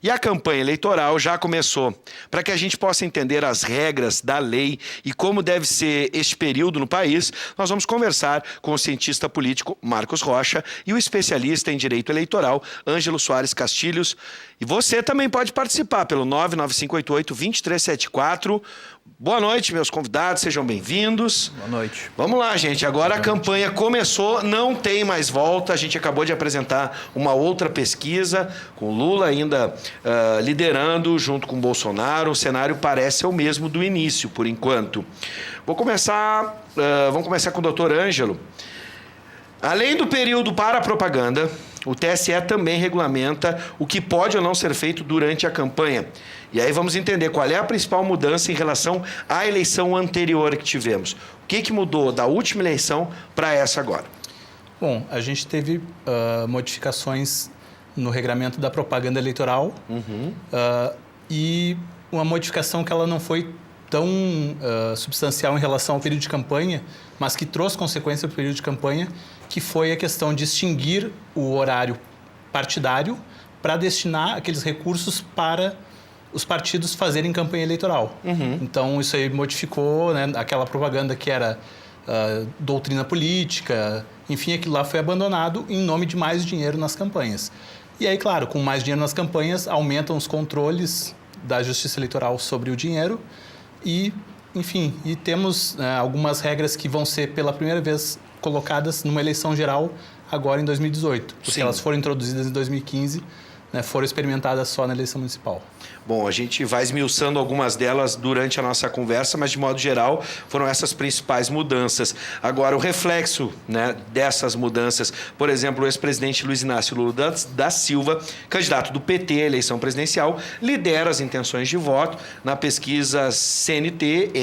E a campanha eleitoral já começou. Para que a gente possa entender as regras da lei e como deve ser este período no país, nós vamos conversar com o cientista político Marcos Rocha e o especialista em direito eleitoral Ângelo Soares Castilhos. E você também pode participar pelo 99588-2374. Boa noite, meus convidados, sejam bem-vindos. Boa noite. Vamos lá, gente. Agora a campanha começou, não tem mais volta. A gente acabou de apresentar uma outra pesquisa, com Lula ainda liderando junto com Bolsonaro. O cenário parece o mesmo do início, por enquanto. Vamos começar com o doutor Ângelo. Além do período para a propaganda, o TSE também regulamenta o que pode ou não ser feito durante a campanha. E aí vamos entender qual é a principal mudança em relação à eleição anterior que tivemos. O que mudou da última eleição para essa agora? Bom, a gente teve modificações no regramento da propaganda eleitoral e uma modificação que ela não foi tão substancial em relação ao período de campanha, mas que trouxe consequência para o período de campanha, que foi a questão de extinguir o horário partidário para destinar aqueles recursos para os partidos fazerem campanha eleitoral. Então, isso aí modificou, né, aquela propaganda que era doutrina política, enfim, aquilo lá foi abandonado em nome de mais dinheiro nas campanhas. E aí, claro, com mais dinheiro nas campanhas, aumentam os controles da Justiça Eleitoral sobre o dinheiro e, enfim, e temos algumas regras que vão ser pela primeira vez colocadas numa eleição geral agora em 2018, porque Sim. Elas foram introduzidas em 2015, né, foram experimentadas só na eleição municipal. Bom, a gente vai esmiuçando algumas delas durante a nossa conversa, mas de modo geral foram essas principais mudanças. Agora, o reflexo, né, dessas mudanças, por exemplo, o ex-presidente Luiz Inácio Lula da Silva, candidato do PT à eleição presidencial, lidera as intenções de voto na pesquisa CNT-MDA,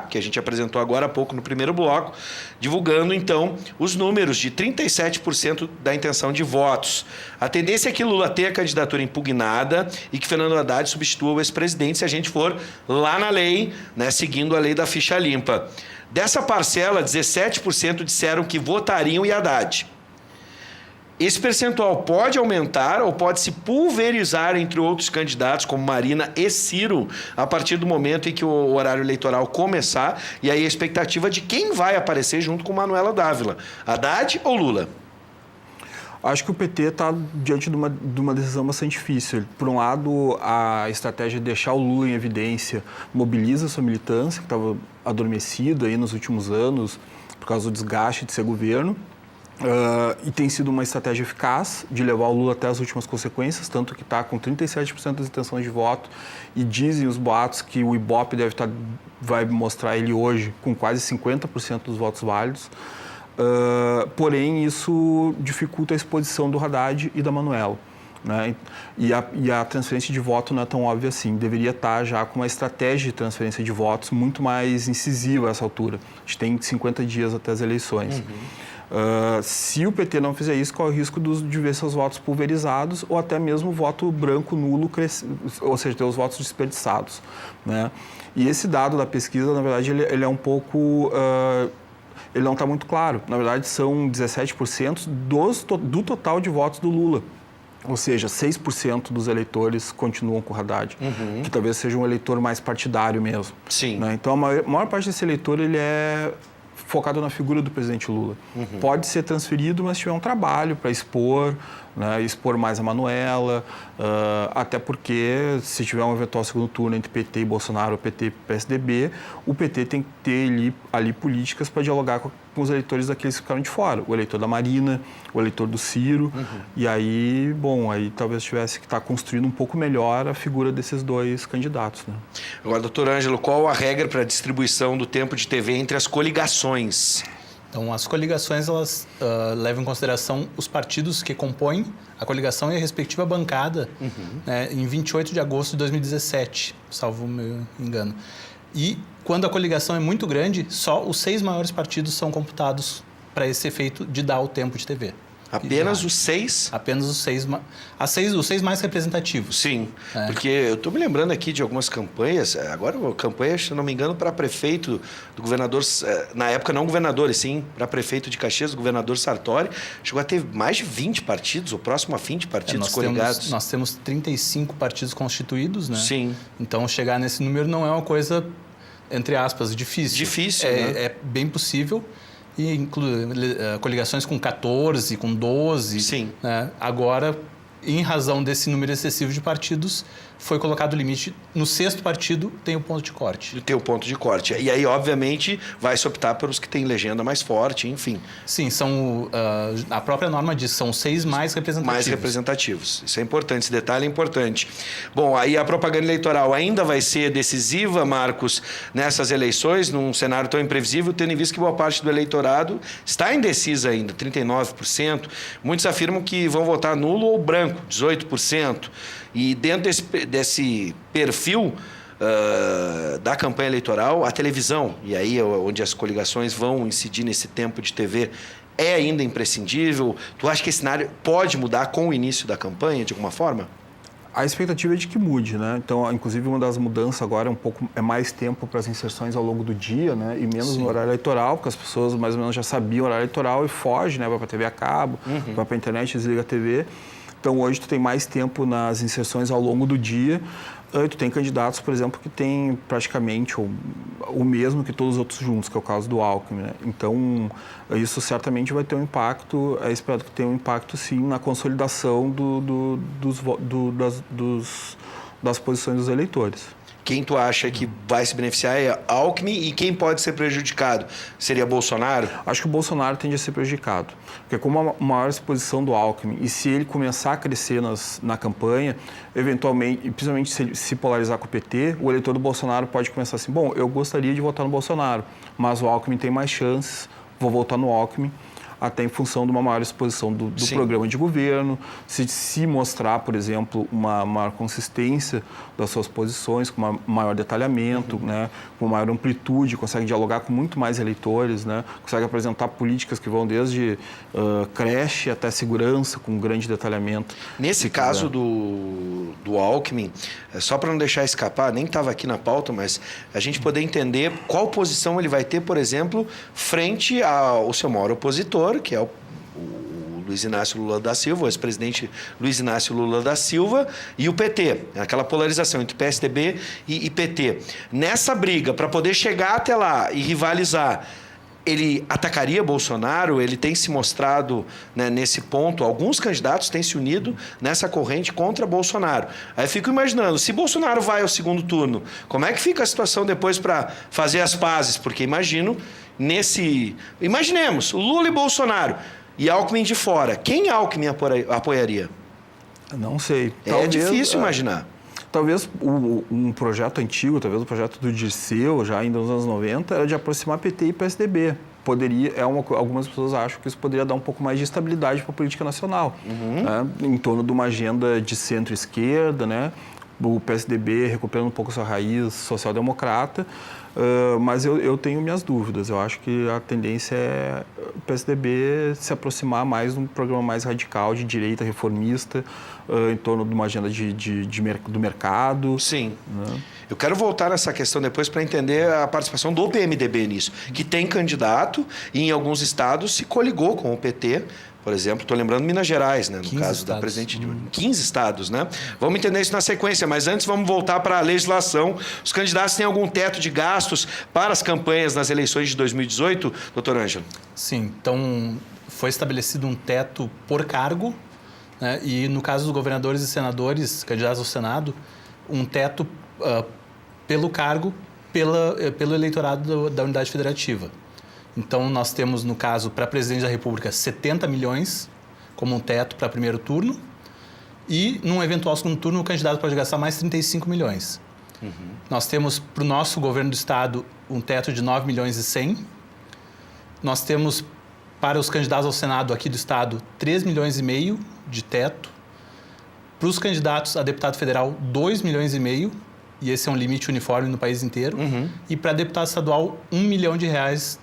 que a gente apresentou agora há pouco no primeiro bloco, divulgando, então, os números de 37% da intenção de votos. A tendência é que Lula tenha a candidatura impugnada e que Fernando Haddad substitua o ex-presidente se a gente for lá na lei, né, seguindo a lei da ficha limpa. Dessa parcela, 17% disseram que votariam em Haddad. Esse percentual pode aumentar ou pode se pulverizar entre outros candidatos, como Marina e Ciro, a partir do momento em que o horário eleitoral começar, e aí a expectativa de quem vai aparecer junto com Manuela Dávila, Haddad ou Lula? Acho que o PT está diante de uma decisão bastante difícil. Por um lado, a estratégia de deixar o Lula em evidência mobiliza a sua militância, que estava adormecida aí nos últimos anos por causa do desgaste de ser governo. E tem sido uma estratégia eficaz de levar o Lula até as últimas consequências, tanto que está com 37% das intenções de voto e dizem os boatos que o Ibope vai mostrar ele hoje com quase 50% dos votos válidos. Porém, isso dificulta a exposição do Haddad e da Manuela, né? E a transferência de voto não é tão óbvia assim. Deveria estar já com uma estratégia de transferência de votos muito mais incisiva a essa altura. A gente tem 50 dias até as eleições. Se o PT não fizer isso, corre o risco de ver seus votos pulverizados ou até mesmo o voto branco nulo, ou seja, ter os votos desperdiçados, né? E esse dado da pesquisa, na verdade, ele é um pouco... ele não está muito claro. Na verdade, são 17% do total de votos do Lula. Ou seja, 6% dos eleitores continuam com o Haddad, que talvez seja um eleitor mais partidário mesmo. Sim. Né? Então, a maior parte desse eleitor ele é focado na figura do presidente Lula. Pode ser transferido, mas tiver um trabalho para expor, né, expor mais a Manuela, até porque se tiver um eventual segundo turno entre PT e Bolsonaro ou PT e PSDB, o PT tem que ter ali políticas para dialogar com os eleitores daqueles que ficaram de fora, o eleitor da Marina, o eleitor do Ciro, e aí, aí talvez tivesse que estar construindo um pouco melhor a figura desses dois candidatos, né? Agora, doutor Ângelo, qual a regra para a distribuição do tempo de TV entre as coligações? Então, as coligações, elas levam em consideração os partidos que compõem a coligação e a respectiva bancada, né, em 28 de agosto de 2017, salvo o meu engano. E, quando a coligação é muito grande, só os 6 maiores partidos são computados para esse efeito de dar o tempo de TV. Apenas os 6? Apenas os 6, os 6 mais representativos. Sim, porque eu estou me lembrando aqui de algumas campanhas, agora campanha, se não me engano, para prefeito do governador, na época não governador, e sim para prefeito de Caxias, do governador Sartori, chegou a ter mais de 20 partidos, ou próximo a 20 partidos coligados. Nós temos 35 partidos constituídos, né? Sim. Então, chegar nesse número não é uma coisa, entre aspas, difícil. Difícil, né? É bem possível. E inclui coligações com 14, com 12. Sim. Né? Agora, em razão desse número excessivo de partidos, foi colocado o limite. No 6º partido tem o ponto de corte. Tem o ponto de corte. E aí, obviamente, vai se optar pelos que têm legenda mais forte, enfim. Sim, são a própria norma diz, são 6 mais representativos. Mais representativos. Isso é importante, esse detalhe é importante. Bom, aí a propaganda eleitoral ainda vai ser decisiva, Marcos, nessas eleições, num cenário tão imprevisível, tendo em vista que boa parte do eleitorado está indecisa ainda, 39%. Muitos afirmam que vão votar nulo ou branco, 18%. E dentro desse perfil da campanha eleitoral, a televisão, e aí é onde as coligações vão incidir nesse tempo de TV, é ainda imprescindível? Tu acha que esse cenário pode mudar com o início da campanha, de alguma forma? A expectativa é de que mude, né? Então, inclusive, uma das mudanças agora é mais tempo para as inserções ao longo do dia, né? E menos no horário eleitoral, porque as pessoas mais ou menos já sabiam o horário eleitoral e fogem, né? Vai para a TV a cabo, vai para a internet, desliga a TV. Então, hoje, tu tem mais tempo nas inserções ao longo do dia. Tu tem candidatos, por exemplo, que têm praticamente o mesmo que todos os outros juntos, que é o caso do Alckmin, né? Então, isso certamente vai ter um impacto, é esperado que tenha um impacto, sim, na consolidação das posições dos eleitores. Quem tu acha que vai se beneficiar é Alckmin e quem pode ser prejudicado? Seria Bolsonaro? Acho que o Bolsonaro tende a ser prejudicado. Porque como a maior exposição do Alckmin, e se ele começar a crescer na campanha, eventualmente, e principalmente se ele se polarizar com o PT, o eleitor do Bolsonaro pode começar assim, bom, eu gostaria de votar no Bolsonaro, mas o Alckmin tem mais chances, vou votar no Alckmin, até em função de uma maior exposição do programa de governo, se mostrar, por exemplo, uma maior consistência das suas posições, com um maior detalhamento, né, com maior amplitude, consegue dialogar com muito mais eleitores, né, consegue apresentar políticas que vão desde creche até segurança, com um grande detalhamento. Nesse caso do Alckmin, só para não deixar escapar, nem estava aqui na pauta, mas a gente poder entender qual posição ele vai ter, por exemplo, frente ao seu maior opositor, que é o Luiz Inácio Lula da Silva, o ex-presidente Luiz Inácio Lula da Silva, e o PT, aquela polarização entre PSDB e PT. Nessa briga, para poder chegar até lá e rivalizar, ele atacaria Bolsonaro? Ele tem se mostrado, né, nesse ponto, alguns candidatos têm se unido nessa corrente contra Bolsonaro. Aí fico imaginando, se Bolsonaro vai ao segundo turno, como é que fica a situação depois para fazer as pazes? Porque imaginemos, Lula e Bolsonaro e Alckmin de fora. Quem Alckmin apoiaria? Não sei. É difícil imaginar. Talvez um projeto antigo, talvez o projeto do Dirceu, já ainda nos anos 90, era de aproximar PT e PSDB. Algumas pessoas acham que isso poderia dar um pouco mais de estabilidade para a política nacional, né? Em torno de uma agenda de centro-esquerda, né? O PSDB recuperando um pouco sua raiz social-democrata, mas eu tenho minhas dúvidas. Eu acho que a tendência é o PSDB se aproximar mais de um programa mais radical, de direita, reformista, em torno de uma agenda do mercado. Sim. Né? Eu quero voltar nessa questão depois para entender a participação do PMDB nisso, que tem candidato e em alguns estados se coligou com o PT. Por exemplo, estou lembrando Minas Gerais, né? No caso da presidente de 15 estados, né? Vamos entender isso na sequência, mas antes vamos voltar para a legislação. Os candidatos têm algum teto de gastos para as campanhas nas eleições de 2018, doutor Ângelo? Sim, então foi estabelecido um teto por cargo, né? E no caso dos governadores e senadores, candidatos ao Senado, um teto pelo cargo, pelo eleitorado da unidade federativa. Então, nós temos, no caso, para presidente da República, 70 milhões como um teto para primeiro turno. E, num eventual segundo turno, o candidato pode gastar mais 35 milhões. Nós temos, para o nosso governo do Estado, um teto de 9 milhões e 100. Nós temos, para os candidatos ao Senado aqui do Estado, 3 milhões e meio de teto. Para os candidatos a deputado federal, 2 milhões e meio. e esse é um limite uniforme no país inteiro. E para deputado estadual, R$ 1 milhão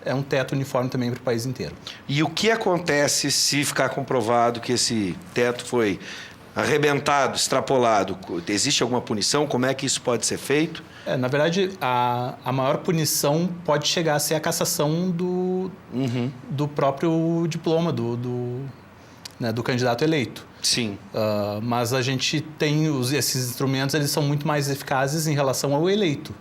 é um teto uniforme também para o país inteiro. E o que acontece se ficar comprovado que esse teto foi arrebentado, extrapolado? Existe alguma punição? Como é que isso pode ser feito? Na verdade, a maior punição pode chegar a ser a cassação do próprio diploma do candidato eleito. Sim. Mas a gente tem esses instrumentos, eles são muito mais eficazes em relação ao eleito.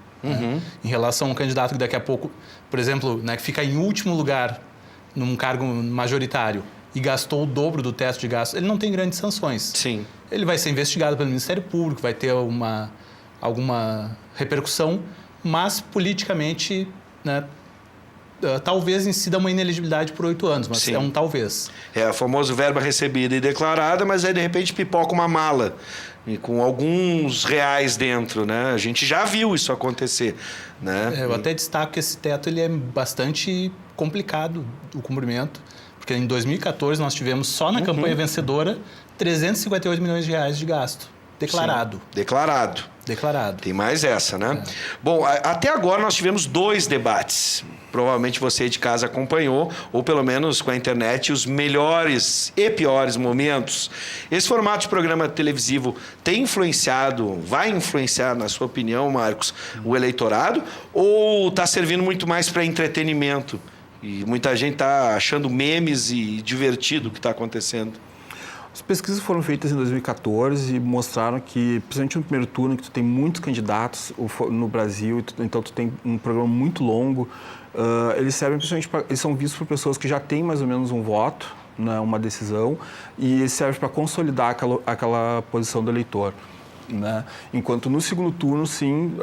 Em relação ao candidato que daqui a pouco, por exemplo, que fica em último lugar num cargo majoritário e gastou o dobro do teto de gasto, ele não tem grandes sanções. Sim. Ele vai ser investigado pelo Ministério Público, vai ter alguma repercussão, mas politicamente, talvez incida uma inelegibilidade por 8 anos, mas é um talvez. É o famoso verba recebida e declarada, mas aí de repente pipoca uma mala e com alguns reais dentro, né? A gente já viu isso acontecer, né? Eu até destaco que esse teto ele é bastante complicado, o cumprimento, porque em 2014 nós tivemos só na campanha vencedora R$ 358 milhões de gasto declarado. Sim, declarado. Tem mais essa, né? Bom, até agora nós tivemos 2 debates. Provavelmente você de casa acompanhou, ou pelo menos com a internet, os melhores e piores momentos. Esse formato de programa televisivo vai influenciar, na sua opinião, Marcos, o eleitorado? Ou está servindo muito mais para entretenimento? E muita gente está achando memes e divertido o que está acontecendo. As pesquisas foram feitas em 2014 e mostraram que, principalmente no primeiro turno, que tu tem muitos candidatos no Brasil, então tu tem um programa muito longo. Eles servem principalmente eles são vistos por pessoas que já têm mais ou menos um voto, né, uma decisão, e eles servem para consolidar aquela posição do eleitor. Né? Enquanto no segundo turno, sim,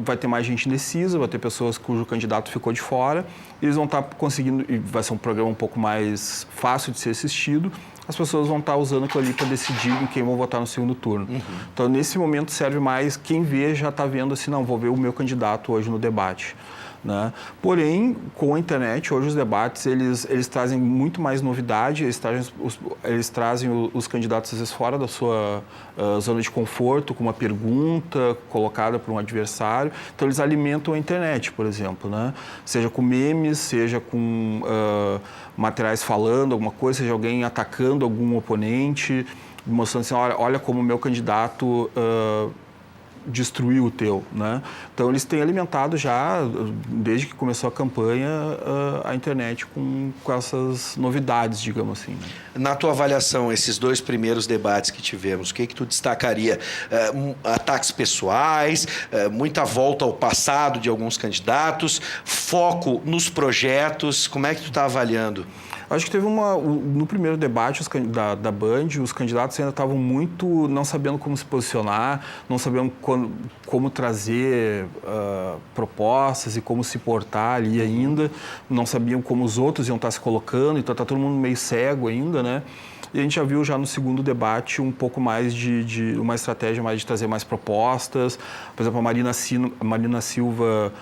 vai ter mais gente indecisa, vai ter pessoas cujo candidato ficou de fora, e eles vão estar conseguindo, e vai ser um programa um pouco mais fácil de ser assistido, as pessoas vão estar usando aquilo ali para decidir em quem vão votar no segundo turno. Então, nesse momento, serve mais, quem vê já está vendo assim, não, vou ver o meu candidato hoje no debate. Né? Porém, com a internet, hoje os debates eles trazem muito mais novidade, eles trazem os candidatos às vezes fora da sua zona de conforto, com uma pergunta colocada por um adversário. Então, eles alimentam a internet, por exemplo, né? Seja com memes, seja com materiais falando alguma coisa, seja alguém atacando algum oponente, mostrando assim, olha como o meu candidato destruiu o teu, né? Então, eles têm alimentado já, desde que começou a campanha, a internet com essas novidades, digamos assim. Né? Na tua avaliação, esses 2 primeiros debates que tivemos, o que tu destacaria? Ataques pessoais, muita volta ao passado de alguns candidatos, foco nos projetos, como é que tu está avaliando? Acho que teve no primeiro debate da Band, os candidatos ainda estavam muito não sabendo como se posicionar, não sabendo como trazer propostas e como se portar ali ainda, não sabiam como os outros iam estar se colocando, então está todo mundo meio cego ainda, né? E a gente já viu no segundo debate um pouco mais de uma estratégia mais de trazer mais propostas. Por exemplo, a Marina Silva,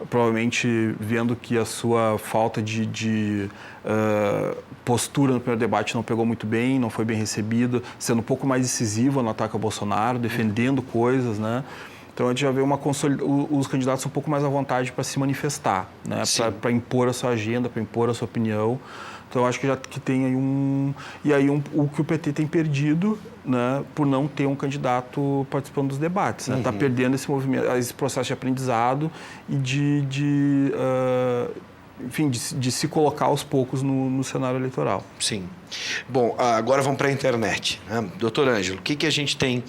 provavelmente vendo que a sua falta de postura no primeiro debate não pegou muito bem, não foi bem recebida, sendo um pouco mais decisiva no ataque ao Bolsonaro, defendendo coisas, né? Então, a gente já vê os candidatos um pouco mais à vontade para se manifestar, né? Para impor a sua agenda, para impor a sua opinião. Então, acho que tem aí o que o PT tem perdido, né, por não ter um candidato participando dos debates. Né? Está perdendo esse movimento, esse processo de aprendizado e de se colocar aos poucos no cenário eleitoral. Sim. Bom, agora vamos para a internet. Né? Doutor Ângelo, o que a gente tem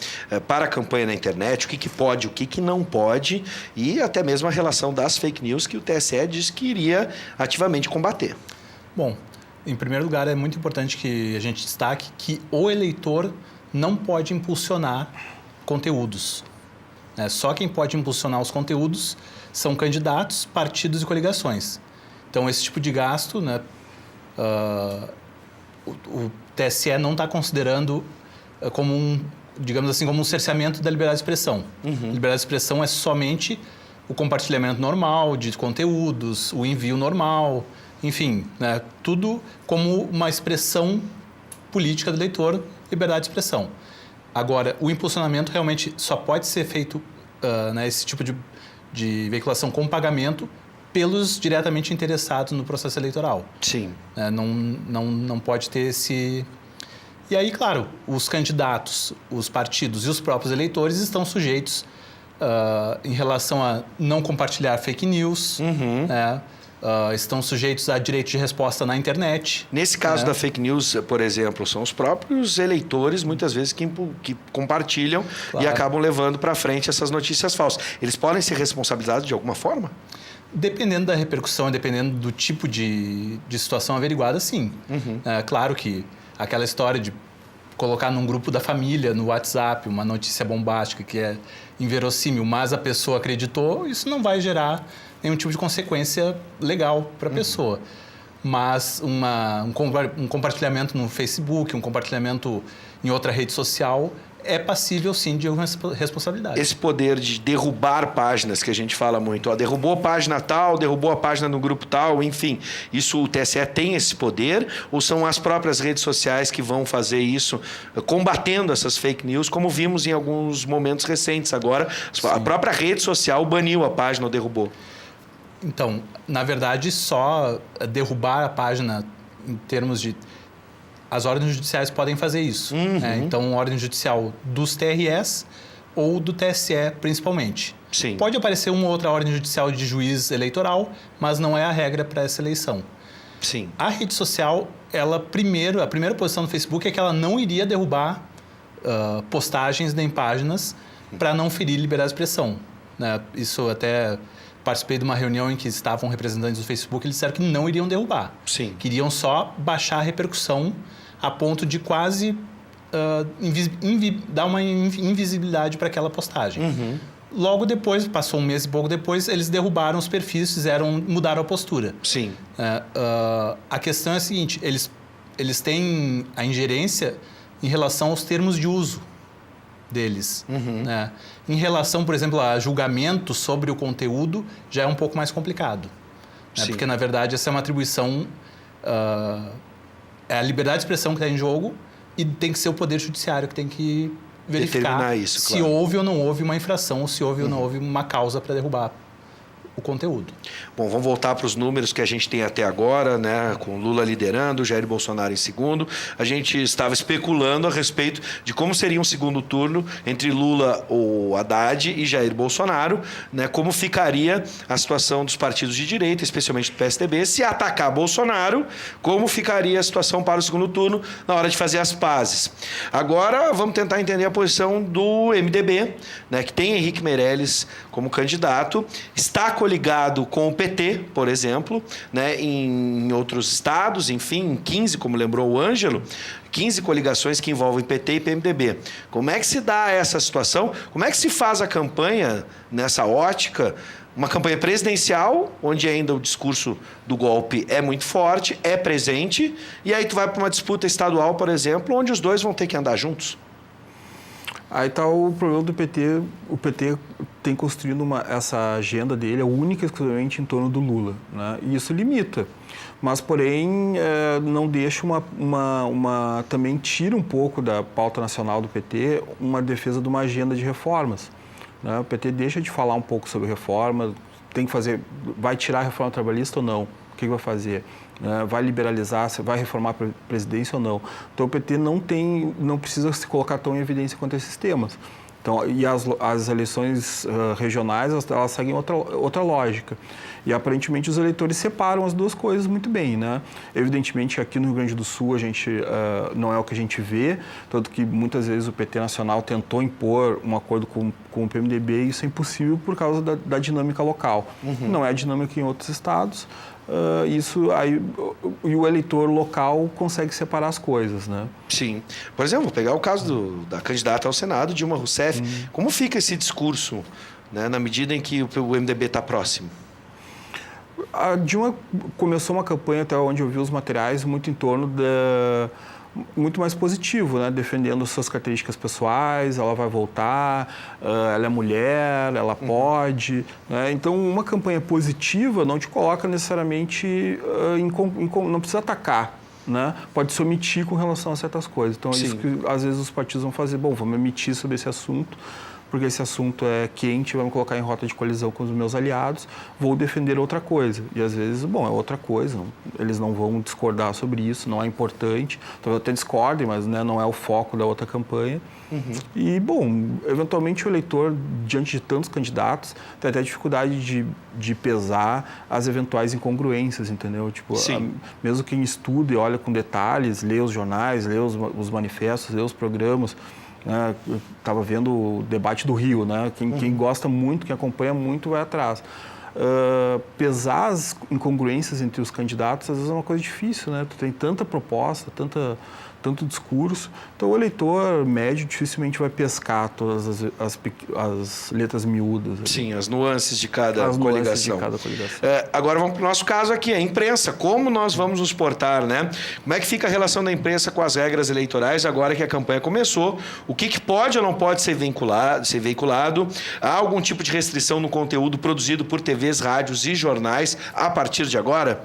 para a campanha na internet, o que pode, o que não pode, e até mesmo a relação das fake news que o TSE diz que iria ativamente combater? Bom, em primeiro lugar, é muito importante que a gente destaque que o eleitor não pode impulsionar conteúdos. Só quem pode impulsionar os conteúdos são candidatos, partidos e coligações. Então, esse tipo de gasto, né, o TSE não está considerando como digamos assim, como um cerceamento da liberdade de expressão. Liberdade de expressão é somente o compartilhamento normal de conteúdos, o envio normal, enfim, né, tudo como uma expressão política do eleitor, liberdade de expressão. Agora, o impulsionamento realmente só pode ser feito né, esse tipo de veiculação com pagamento pelos diretamente interessados no processo eleitoral. Sim. Não pode ter esse... E aí, claro, os candidatos, os partidos e os próprios eleitores estão sujeitos em relação a não compartilhar fake news, né? Estão sujeitos a direito de resposta na internet. Nesse caso da fake news, por exemplo, são os próprios eleitores, muitas vezes, que compartilham e acabam levando para frente essas notícias falsas. Eles podem ser responsabilizados de alguma forma? Dependendo da repercussão e dependendo do tipo de situação averiguada, sim. Claro que aquela história de colocar num grupo da família, no WhatsApp, uma notícia bombástica que é inverossímil, mas a pessoa acreditou, isso não vai gerar nenhum tipo de consequência legal para a pessoa. Mas um compartilhamento no Facebook, um compartilhamento em outra rede social é passível, sim, de alguma responsabilidade. Esse poder de derrubar páginas que a gente fala muito, derrubou a página tal, derrubou a página no grupo tal, enfim, isso o TSE tem esse poder ou são as próprias redes sociais que vão fazer isso, combatendo essas fake news, como vimos em alguns momentos recentes agora, sim. A própria rede social baniu a página ou derrubou? Então, na verdade, só derrubar a página em termos de... As ordens judiciais podem fazer isso. Né? Então, ordem judicial dos TRS ou do TSE, principalmente. Sim. Pode aparecer uma ou outra ordem judicial de juiz eleitoral, mas não é a regra para essa eleição. Sim. A rede social, a primeira posição do Facebook é que ela não iria derrubar postagens nem páginas para não ferir liberdade de expressão. Né? Isso até... Participei de uma reunião em que estavam representantes do Facebook e eles disseram que não iriam derrubar. Sim. Queriam só baixar a repercussão a ponto de quase dar uma invisibilidade para aquela postagem. Logo depois, passou um mês e pouco depois, eles derrubaram os perfis, mudaram a postura. Sim. A questão é a seguinte, eles têm a ingerência em relação aos termos de uso deles. Né? Em relação, por exemplo, a julgamento sobre o conteúdo, já é um pouco mais complicado. Né? Porque, na verdade, essa é uma atribuição... é a liberdade de expressão que está em jogo e tem que ser o Poder Judiciário que tem que verificar isso, se houve ou não houve uma infração, ou se houve ou não houve uma causa para derrubar o conteúdo. Bom, vamos voltar para os números que a gente tem até agora, né? Com Lula liderando, Jair Bolsonaro em segundo. A gente estava especulando a respeito de como seria um segundo turno entre Lula ou Haddad e Jair Bolsonaro, né? Como ficaria a situação dos partidos de direita, especialmente do PSDB, se atacar Bolsonaro, como ficaria a situação para o segundo turno na hora de fazer as pazes. Agora, vamos tentar entender a posição do MDB, né? Que tem Henrique Meirelles como candidato, está coligado com o PT, por exemplo, né, em outros estados, enfim, em 15, como lembrou o Ângelo, 15 coligações que envolvem PT e PMDB. Como é que se dá essa situação? Como é que se faz a campanha nessa ótica? Uma campanha presidencial, onde ainda o discurso do golpe é muito forte, é presente, e aí tu vai para uma disputa estadual, por exemplo, onde os dois vão ter que andar juntos. Aí está o problema do PT. O PT tem construído essa agenda dele, única e exclusivamente em torno do Lula. Né? E isso limita. Mas, porém, não deixa também tira um pouco da pauta nacional do PT uma defesa de uma agenda de reformas. Né? O PT deixa de falar um pouco sobre reforma, tem que fazer, vai tirar a reforma trabalhista ou não? O que vai fazer? Vai liberalizar, vai reformar a presidência ou não. Então o PT não precisa se colocar tão em evidência quanto esses temas. Então, e as eleições regionais, elas seguem outra lógica. E aparentemente os eleitores separam as duas coisas muito bem, né? Evidentemente aqui no Rio Grande do Sul não é o que a gente vê, tanto que muitas vezes o PT nacional tentou impor um acordo com o PMDB e isso é impossível por causa da dinâmica local. Não é a dinâmica em outros estados. E o eleitor local consegue separar as coisas, né? Sim. Por exemplo, vou pegar o caso da candidata ao Senado, Dilma Rousseff. Como fica esse discurso, né, na medida em que o MDB está próximo? A Dilma começou uma campanha, até onde eu vi os materiais, muito em torno muito mais positivo, né? Defendendo suas características pessoais, ela vai voltar, ela é mulher, ela pode. Né? Então, uma campanha positiva não te coloca necessariamente não precisa atacar. Né? Pode se omitir com relação a certas coisas. Então, é isso que às vezes os partidos vão fazer. Bom, vamos omitir sobre esse assunto porque esse assunto é quente, vai me colocar em rota de colisão com os meus aliados, vou defender outra coisa. E às vezes, bom, é outra coisa, eles não vão discordar sobre isso, não é importante, talvez até discordem, mas né, não é o foco da outra campanha. E, bom, eventualmente o eleitor, diante de tantos candidatos, tem até dificuldade de pesar as eventuais incongruências, entendeu? Tipo, mesmo quem estuda e olha com detalhes, lê os jornais, lê os manifestos, lê os programas, né? Estava vendo o debate do Rio, né? Quem gosta muito, quem acompanha muito, vai atrás. Pesar as incongruências entre os candidatos, às vezes é uma coisa difícil, né? Tu tem tanta proposta, tanto discurso. Então, o eleitor médio dificilmente vai pescar todas as letras miúdas. Sim, as nuances de cada coligação. Agora vamos para o nosso caso aqui, a imprensa. Como nós vamos nos portar, né? Como é que fica a relação da imprensa com as regras eleitorais agora que a campanha começou? O que pode ou não pode ser veiculado? Há algum tipo de restrição no conteúdo produzido por TVs, rádios e jornais a partir de agora?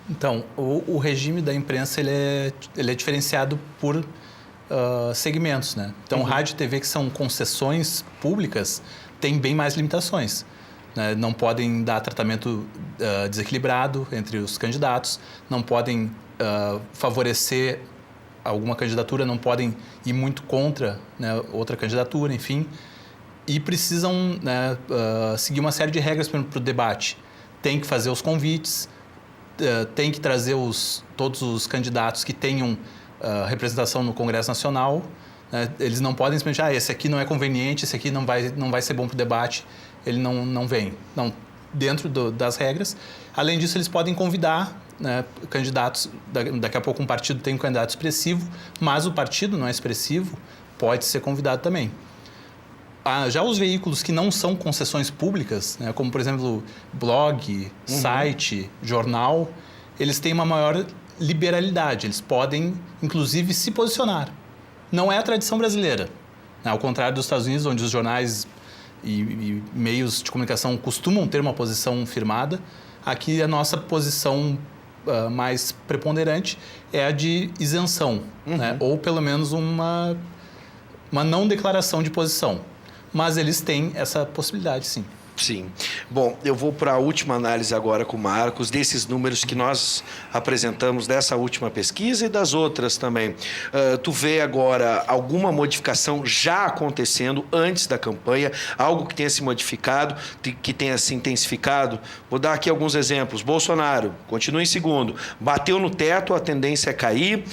Então, o regime da imprensa ele é diferenciado por segmentos, né? Então, rádio e TV, que são concessões públicas, tem bem mais limitações, né? Não podem dar tratamento desequilibrado entre os candidatos, não podem favorecer alguma candidatura, não podem ir muito contra, né, outra candidatura, enfim. E precisam, né, seguir uma série de regras para o debate. Tem que fazer os convites, tem que trazer todos os candidatos que tenham representação no Congresso Nacional. Né? Eles não podem simplesmente, esse aqui não é conveniente, esse aqui não vai ser bom para o debate, ele não vem. Não, dentro das regras. Além disso, eles podem convidar, né, candidatos. Daqui a pouco um partido tem um candidato expressivo, mas o partido não é expressivo, pode ser convidado também. Já os veículos que não são concessões públicas, né, como, por exemplo, blog, site, jornal, eles têm uma maior liberalidade. Eles podem, inclusive, se posicionar. Não é a tradição brasileira. Né? Ao contrário dos Estados Unidos, onde os jornais e meios de comunicação costumam ter uma posição firmada, aqui a nossa posição mais preponderante é a de isenção, né? Ou, pelo menos, uma não declaração de posição. Mas eles têm essa possibilidade, sim. Sim. Bom, eu vou para a última análise agora com o Marcos, desses números que nós apresentamos dessa última pesquisa e das outras também. Tu vê agora alguma modificação já acontecendo antes da campanha, algo que tenha se modificado, que tenha se intensificado? Vou dar aqui alguns exemplos. Bolsonaro continua em segundo, bateu no teto, a tendência é cair.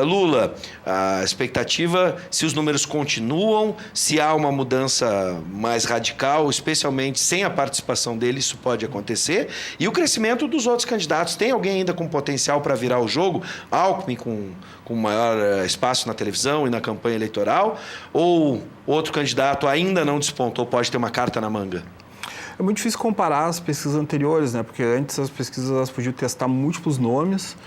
Lula, a expectativa, se os números continuam, se há uma mudança mais radical, especialmente sem a participação dele, isso pode acontecer. E o crescimento dos outros candidatos. Tem alguém ainda com potencial para virar o jogo? Alckmin com maior espaço na televisão e na campanha eleitoral? Ou outro candidato ainda não despontou, pode ter uma carta na manga? É muito difícil comparar as pesquisas anteriores, né? Porque antes as pesquisas elas podiam testar múltiplos nomes.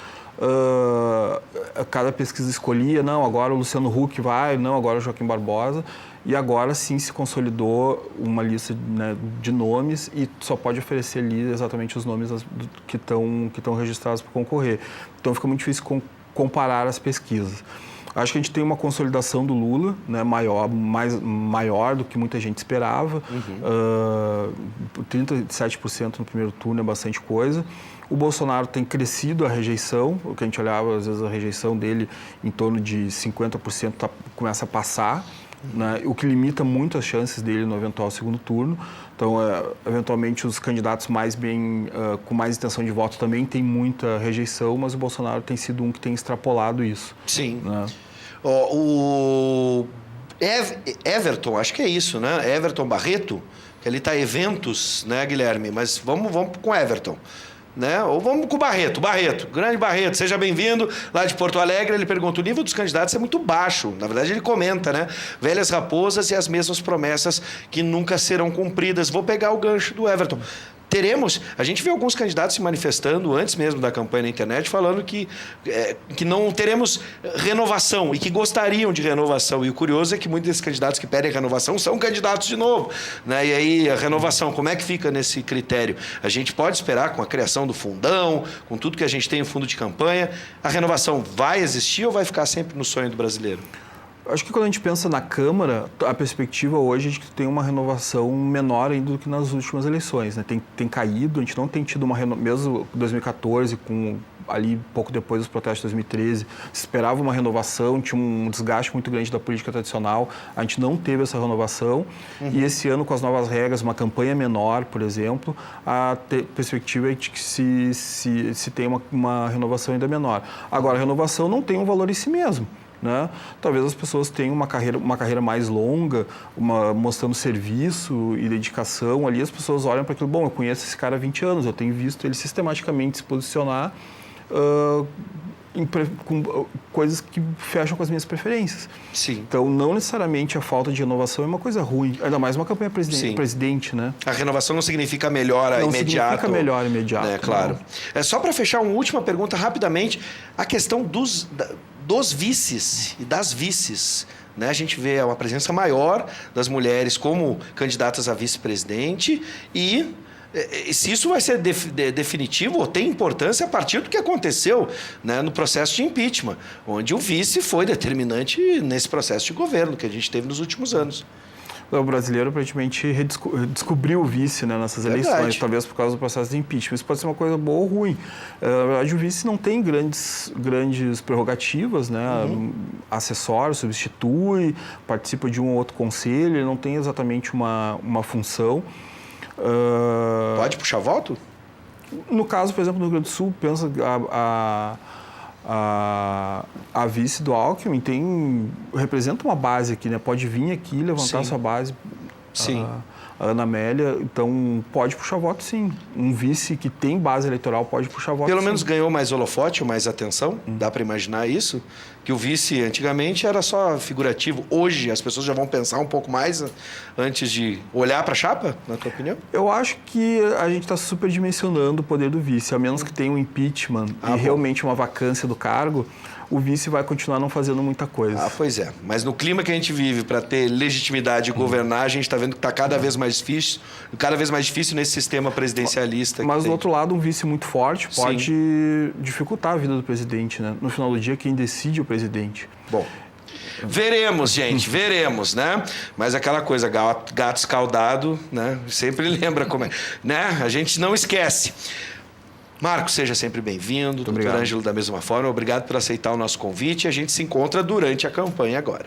Cada pesquisa escolhia, não, agora o Luciano Huck vai, não, agora o Joaquim Barbosa. E agora sim se consolidou uma lista, né, de nomes e só pode oferecer ali exatamente os nomes que estão registrados para concorrer. Então fica muito difícil comparar as pesquisas. Acho que a gente tem uma consolidação do Lula, né, maior do que muita gente esperava. 37% no primeiro turno é bastante coisa. O Bolsonaro tem crescido a rejeição, o que a gente olhava, às vezes, a rejeição dele em torno de 50% começa a passar, né, o que limita muito as chances dele no eventual segundo turno. Então, eventualmente, os candidatos com mais intenção de voto também têm muita rejeição, mas o Bolsonaro tem sido um que tem extrapolado isso. Sim. Né? O Everton, acho que é isso, né? Everton Barreto, que ele está eventos, né, Guilherme? Mas vamos com Everton. Né? Ou vamos com o Barreto, grande Barreto, seja bem-vindo lá de Porto Alegre. Ele pergunta, o nível dos candidatos é muito baixo. Na verdade, ele comenta, né? Velhas raposas e as mesmas promessas que nunca serão cumpridas. Vou pegar o gancho do Everton. A gente viu alguns candidatos se manifestando antes mesmo da campanha na internet, falando que não teremos renovação e que gostariam de renovação. E o curioso é que muitos desses candidatos que pedem renovação são candidatos de novo. Né? E aí, a renovação, como é que fica nesse critério? A gente pode esperar, com a criação do fundão, com tudo que a gente tem no fundo de campanha, a renovação vai existir ou vai ficar sempre no sonho do brasileiro? Acho que quando a gente pensa na Câmara, a perspectiva hoje é de que tem uma renovação menor ainda do que nas últimas eleições, né? Tem caído, a gente não tem tido uma renovação, mesmo 2014, com ali pouco depois dos protestos de 2013, se esperava uma renovação, tinha um desgaste muito grande da política tradicional, a gente não teve essa renovação, e esse ano com as novas regras, uma campanha menor, por exemplo, a perspectiva é de que se tem uma renovação ainda menor. Agora, a renovação não tem um valor em si mesmo, né? Talvez as pessoas tenham uma carreira mais longa, mostrando serviço e dedicação, ali as pessoas olham para aquilo, bom, eu conheço esse cara há 20 anos, eu tenho visto ele sistematicamente se posicionar com coisas que fecham com as minhas preferências. Sim. Então, não necessariamente a falta de renovação é uma coisa ruim, ainda mais uma campanha presidente, né? A renovação não significa melhora não imediata. Não significa melhora imediata. Né? Claro. É só para fechar uma última pergunta rapidamente, a questão dos vices e das vices. Né? A gente vê uma presença maior das mulheres como candidatas a vice-presidente e se isso vai ser definitivo ou tem importância a partir do que aconteceu, né, no processo de impeachment, onde o vice foi determinante nesse processo de governo que a gente teve nos últimos anos. O brasileiro, aparentemente, descobriu o vice, né, nessas eleições, talvez por causa do processo de impeachment. Isso pode ser uma coisa boa ou ruim. Na verdade, o vice não tem grandes prerrogativas, né? Acessório, substitui, participa de um ou outro conselho, ele não tem exatamente uma função. Pode puxar voto? No caso, por exemplo, no Rio Grande do Sul, pensa a vice do Alckmin representa uma base aqui, né? Pode vir aqui e levantar sua base. Sim. A Ana Amélia, então pode puxar voto, sim. Um vice que tem base eleitoral pode puxar voto, Pelo menos ganhou mais holofote, mais atenção. Dá para imaginar isso? Que o vice, antigamente, era só figurativo. Hoje, as pessoas já vão pensar um pouco mais antes de olhar para a chapa, na tua opinião? Eu acho que a gente está superdimensionando o poder do vice. A menos que tenha um impeachment realmente uma vacância do cargo, o vice vai continuar não fazendo muita coisa. Pois é. Mas no clima que a gente vive, para ter legitimidade e governar, a gente está vendo que está cada vez mais difícil nesse sistema presidencialista. Mas, do outro lado, um vice muito forte pode dificultar a vida do presidente, né? No final do dia, quem decide é o presidente. Bom, veremos, gente, veremos, né? Mas aquela coisa, gato escaldado, né? Sempre lembra como é, né? A gente não esquece. Marcos, seja sempre bem-vindo. Doutor Ângelo, da mesma forma. Obrigado por aceitar o nosso convite. A gente se encontra durante a campanha agora.